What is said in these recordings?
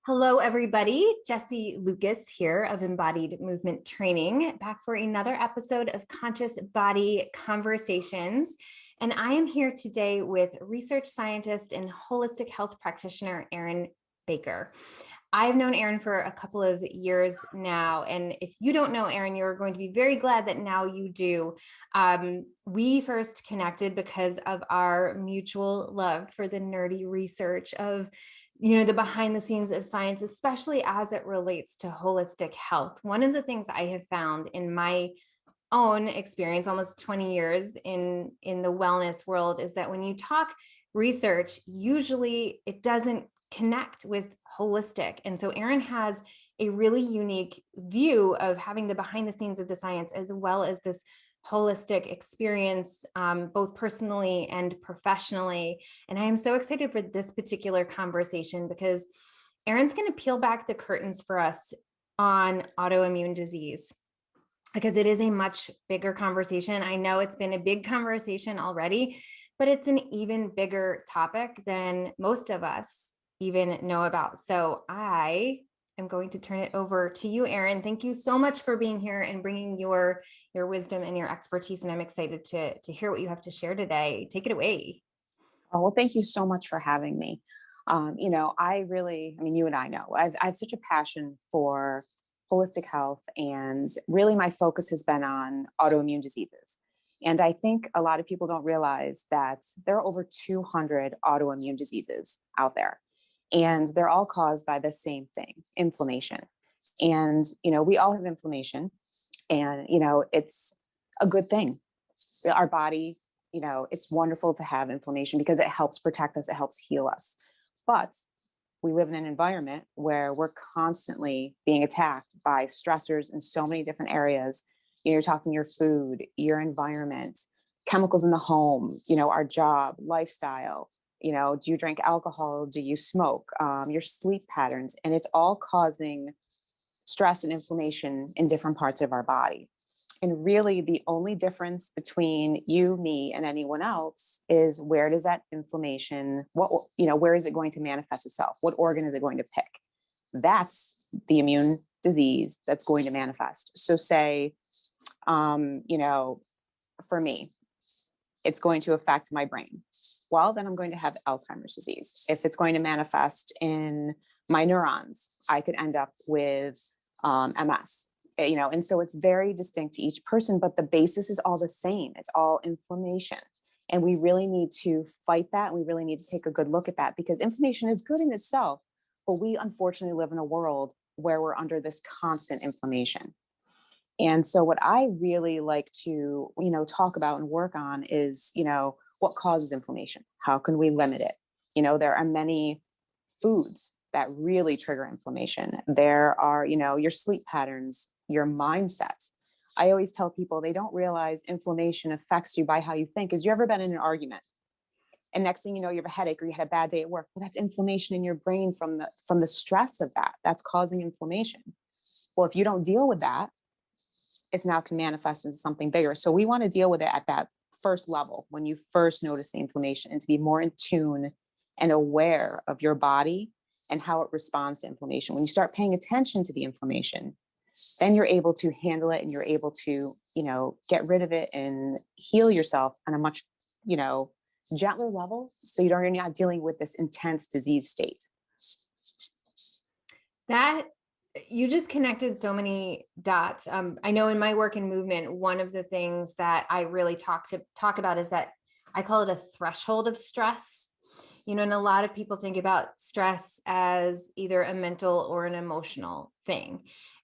Hello, everybody. Jessie Lucas here of Embodied Movement Training, back for another episode of Conscious Body Conversations. And I am here today with research scientist and holistic health practitioner, Erin Baker. I've known Erin for a couple of years now. And if you don't know Erin, you're going to be very glad that now you do. We first connected because of our mutual love for the nerdy research of the behind the scenes of science, especially as it relates to holistic health. One of the things I have found in my own experience, almost 20 years in the wellness world, is that when you talk research, usually it doesn't connect with holistic. And so Erin has a really unique view of having the behind the scenes of the science, as well as this holistic experience, both personally and professionally. And I am so excited for this particular conversation because Erin's going to peel back the curtains for us on autoimmune disease, because it is a much bigger conversation. I know it's been a big conversation already, but it's an even bigger topic than most of us even know about. So I am going to turn it over to you, Erin. Thank you so much for being here and bringing your wisdom and your expertise. And I'm excited to hear what you have to share today. Take it away. Oh, well, thank you so much for having me. You and I know, I have such a passion for holistic health, and really my focus has been on autoimmune diseases. And I think a lot of people don't realize that there are over 200 autoimmune diseases out there, and they're all caused by the same thing: inflammation. And, we all have inflammation, and, it's a good thing. Our body, it's wonderful to have inflammation because it helps protect us, it helps heal us. But we live in an environment where we're constantly being attacked by stressors in so many different areas. You're talking your food, your environment, chemicals in the home, our job, lifestyle. Do you drink alcohol? Do you smoke? Your sleep patterns, and it's all causing stress and inflammation in different parts of our body. And really the only difference between you, me, and anyone else is, where does that inflammation, where is it going to manifest itself? What organ is it going to pick? That's the immune disease that's going to manifest. So say, for me, it's going to affect my brain. Well, then I'm going to have Alzheimer's disease. If it's going to manifest in my neurons, I could end up with MS. And so it's very distinct to each person, but the basis is all the same. It's all inflammation. And we really need to fight that. And we really need to take a good look at that, because inflammation is good in itself, but we unfortunately live in a world where we're under this constant inflammation. And so what I really like to, talk about and work on is, what causes inflammation? How can we limit it? There are many foods that really trigger inflammation. There are, your sleep patterns, your mindset. I always tell people, they don't realize inflammation affects you by how you think. Has you ever been in an argument, and next thing you know, you have a headache or you had a bad day at work? Well, that's inflammation in your brain from the stress of that. That's causing inflammation. Well, if you don't deal with that, it's now can manifest into something bigger. So we want to deal with it at that first level, when you first notice the inflammation, and to be more in tune and aware of your body and how it responds to inflammation. When you start paying attention to the inflammation, then you're able to handle it, and you're able to, get rid of it and heal yourself on a much, gentler level. So you're not dealing with this intense disease state. That you just connected so many dots. I know in my work in movement, one of the things that I really talk about is that I call it a threshold of stress. And a lot of people think about stress as either a mental or an emotional thing.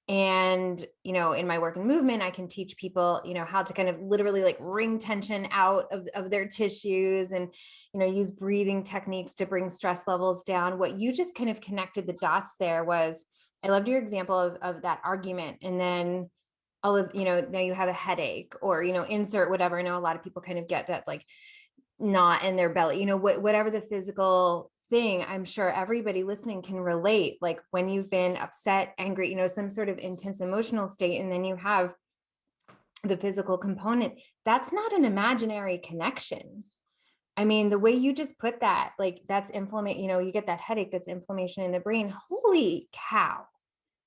And, in my work in movement, I can teach people, how to kind of literally like wring tension out of their tissues, and, use breathing techniques to bring stress levels down. What you just kind of connected the dots there was, I loved your example of that argument. And then all of, now you have a headache, or, insert whatever. I know a lot of people kind of get that like knot in their belly, whatever the physical thing. I'm sure everybody listening can relate. Like when you've been upset, angry, some sort of intense emotional state, and then you have the physical component, that's not an imaginary connection. I mean, the way you just put that, like that's inflammation, you get that headache, that's inflammation in the brain. Holy cow.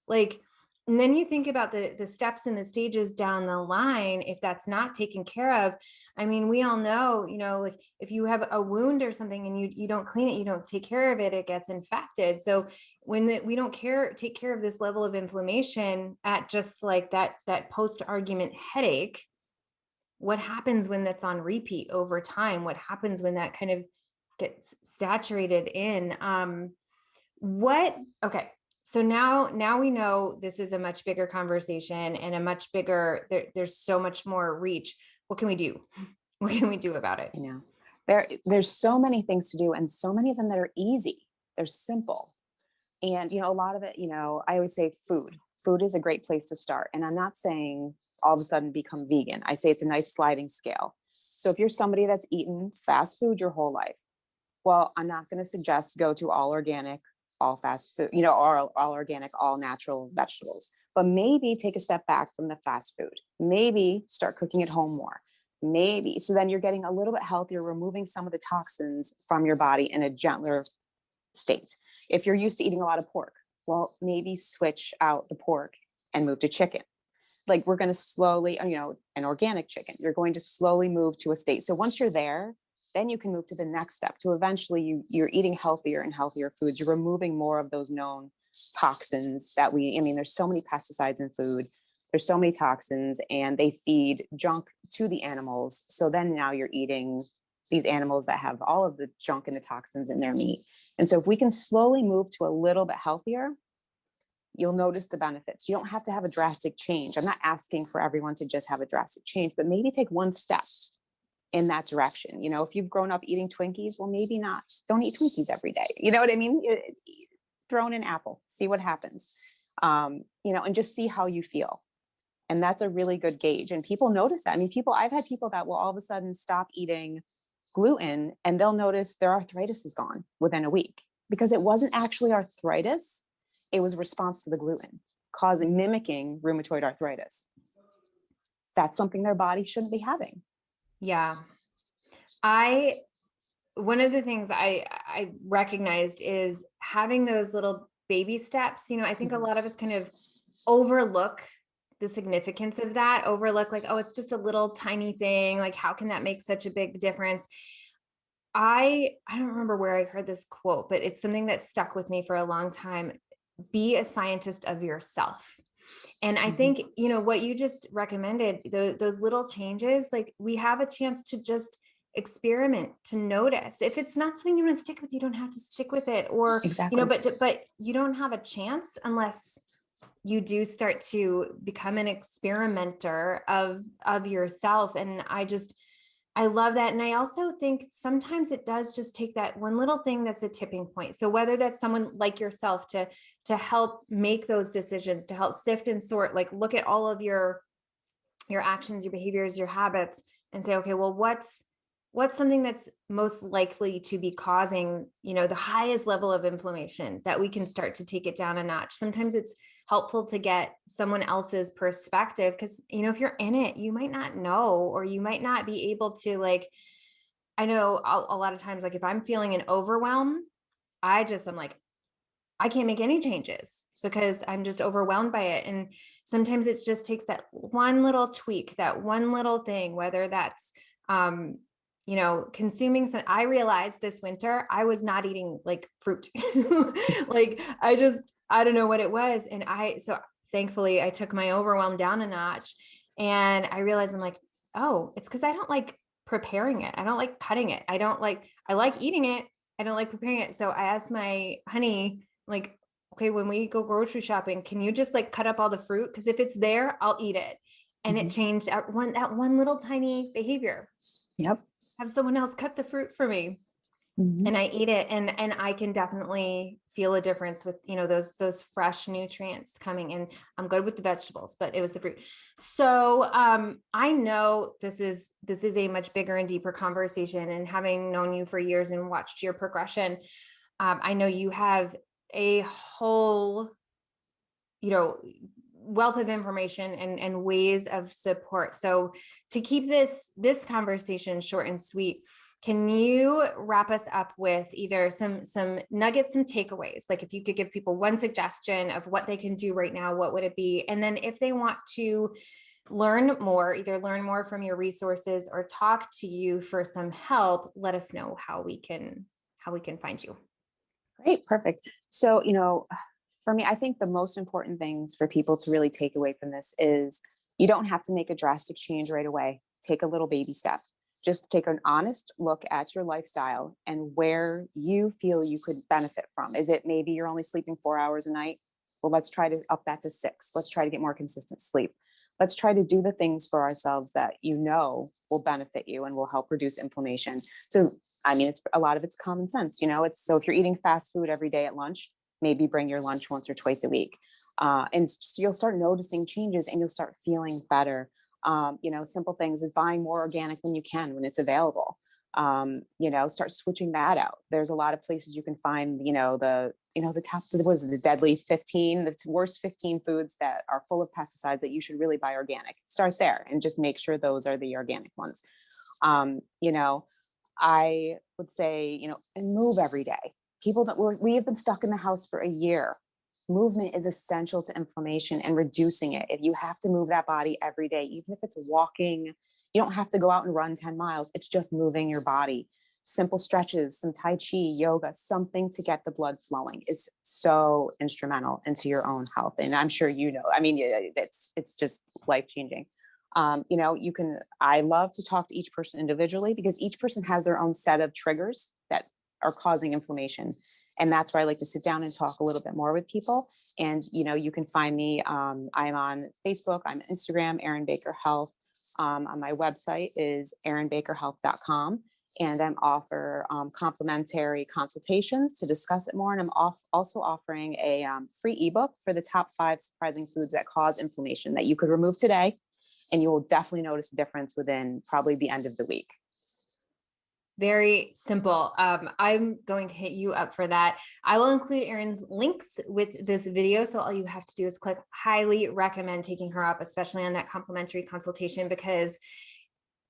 Like, and then you think about the steps and the stages down the line, if that's not taken care of. I mean, we all know, like if you have a wound or something and you don't clean it, you don't take care of it, it gets infected. So when we don't take care of this level of inflammation at just like that post-argument headache, what happens when that's on repeat over time? What happens when that kind of gets saturated in? Okay. So now we know this is a much bigger conversation and a much bigger, there's so much more reach. What can we do? What can we do about it? There's so many things to do, and so many of them that are easy. They're simple. And, a lot of it, I always say food is a great place to start. And I'm not saying all of a sudden become vegan. I say it's a nice sliding scale. So if you're somebody that's eaten fast food your whole life, well, I'm not going to suggest go to all organic, all fast food, or all organic, all natural vegetables, but maybe take a step back from the fast food. Maybe start cooking at home more. Maybe. So then you're getting a little bit healthier, removing some of the toxins from your body in a gentler state. If you're used to eating a lot of pork, well, maybe switch out the pork and move to chicken. Like we're going to slowly, an organic chicken, you're going to slowly move to a state. So once you're there, then you can move to the next step to eventually you're eating healthier and healthier foods. You're removing more of those known toxins that there's so many pesticides in food. There's so many toxins and they feed junk to the animals. So then now you're eating these animals that have all of the junk and the toxins in their meat. And so if we can slowly move to a little bit healthier, you'll notice the benefits. You don't have to have a drastic change. I'm not asking for everyone to just have a drastic change, but maybe take one step in that direction. If you've grown up eating Twinkies, well, maybe not. Don't eat Twinkies every day. You know what I mean? Throw in an apple, see what happens, and just see how you feel. And that's a really good gauge. And people notice that. I've had people that will all of a sudden stop eating gluten and they'll notice their arthritis is gone within a week because it wasn't actually arthritis. It was response to the gluten mimicking rheumatoid arthritis. That's something their body shouldn't be having. Yeah. One of the things I recognized is having those little baby steps. I think a lot of us kind of overlook the significance of that, overlook like, oh, it's just a little tiny thing. Like, how can that make such a big difference? I don't remember where I heard this quote, but it's something that stuck with me for a long time. Be a scientist of yourself. And I think, what you just recommended, those little changes, like we have a chance to just experiment, to notice. If it's not something you want to stick with, you don't have to stick with it. Or, exactly. But you don't have a chance unless you do start to become an experimenter of yourself. And I love that. And I also think sometimes it does just take that one little thing that's a tipping point. So whether that's someone like yourself to help make those decisions, to help sift and sort, like look at all of your actions, your behaviors, your habits, and say, okay, well, what's something that's most likely to be causing, the highest level of inflammation that we can start to take it down a notch. Sometimes it's helpful to get someone else's perspective because, if you're in it, you might not know, or you might not be able to I know a lot of times, like if I'm feeling an overwhelm, I'm like, I can't make any changes because I'm just overwhelmed by it. And sometimes it just takes that one little tweak, that one little thing, whether that's, consuming some. I realized this winter I was not eating like fruit. Like I don't know what it was. And so thankfully I took my overwhelm down a notch and I realized I'm like, oh, it's because I don't like preparing it. I don't like cutting it. I like eating it. I don't like preparing it. So I asked my honey, like, okay, when we go grocery shopping, can you just like cut up all the fruit? Because if it's there, I'll eat it. And it changed that one little tiny behavior. Yep. Have someone else cut the fruit for me. And I eat it. And I can definitely feel a difference with, those fresh nutrients coming in. I'm good with the vegetables, but it was the fruit. So I know this is a much bigger and deeper conversation, and having known you for years and watched your progression, I know you have a whole, wealth of information and ways of support. So to keep this conversation short and sweet, can you wrap us up with either some nuggets, some takeaways? Like if you could give people one suggestion of what they can do right now, what would it be? And then if they want to learn more, either learn more from your resources or talk to you for some help, let us know how we can find you. Great, perfect. So, for me, I think the most important things for people to really take away from this is you don't have to make a drastic change right away. Take a little baby step. Just take an honest look at your lifestyle and where you feel you could benefit from. Is it maybe you're only sleeping 4 hours a night? Well, let's try to up that to 6. Let's try to get more consistent sleep. Let's try to do the things for ourselves that will benefit you and will help reduce inflammation. So, I mean, it's a lot of it's common sense. It's so if you're eating fast food every day at lunch, maybe bring your lunch once or twice a week. And you'll start noticing changes and you'll start feeling better. Simple things is buying more organic when you can, when it's available. Start switching that out. There's a lot of places you can find, the top, the deadly 15, the worst 15 foods that are full of pesticides that you should really buy organic. Start there and just make sure those are the organic ones. I would say, and move every day. People we have been stuck in the house for a year. Movement is essential to inflammation and reducing it. If you have to move that body every day, even if it's walking, you don't have to go out and run 10 miles. It's just moving your body. Simple stretches, some Tai Chi, yoga, something to get the blood flowing is so instrumental into your own health. And I'm sure it's just life-changing. I love to talk to each person individually because each person has their own set of triggers that are causing inflammation. And that's where I like to sit down and talk a little bit more with people. And, you can find me, I'm on Facebook, I'm on Instagram, Erin Baker Health. On my website is erinbakerhealth.com. And I'm offer complimentary consultations to discuss it more. And I'm also offering a free ebook for the top 5 surprising foods that cause inflammation that you could remove today. And you will definitely notice a difference within probably the end of the week. Very simple. I'm going to hit you up for that. I will include Erin's links with this video. So all you have to do is click. Highly recommend taking her up, especially on that complimentary consultation, because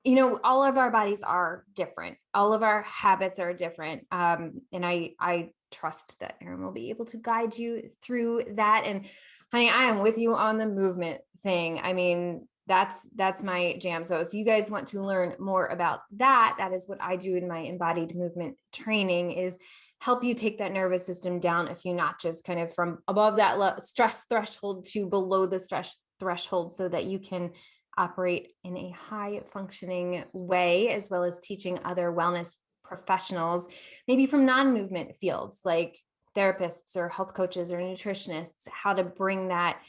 all of our bodies are different. All of our habits are different. And I trust that Erin will be able to guide you through that. And honey, I am with you on the movement thing. I mean, that's my jam. So if you guys want to learn more about that, that is what I do in my embodied movement training, is help you take that nervous system down a few notches, kind of from above that stress threshold to below the stress threshold, so that you can operate in a high functioning way, as well as teaching other wellness professionals, maybe from non-movement fields like therapists or health coaches or nutritionists, how to bring that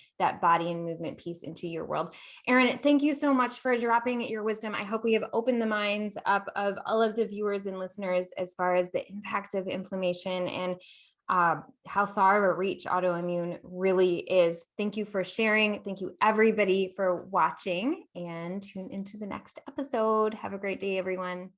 body and movement piece into your world. Erin, thank you so much for dropping your wisdom. I hope we have opened the minds up of all of the viewers and listeners as far as the impact of inflammation and how far of a reach autoimmune really is. Thank you for sharing. Thank you everybody for watching, and tune into the next episode. Have a great day, everyone.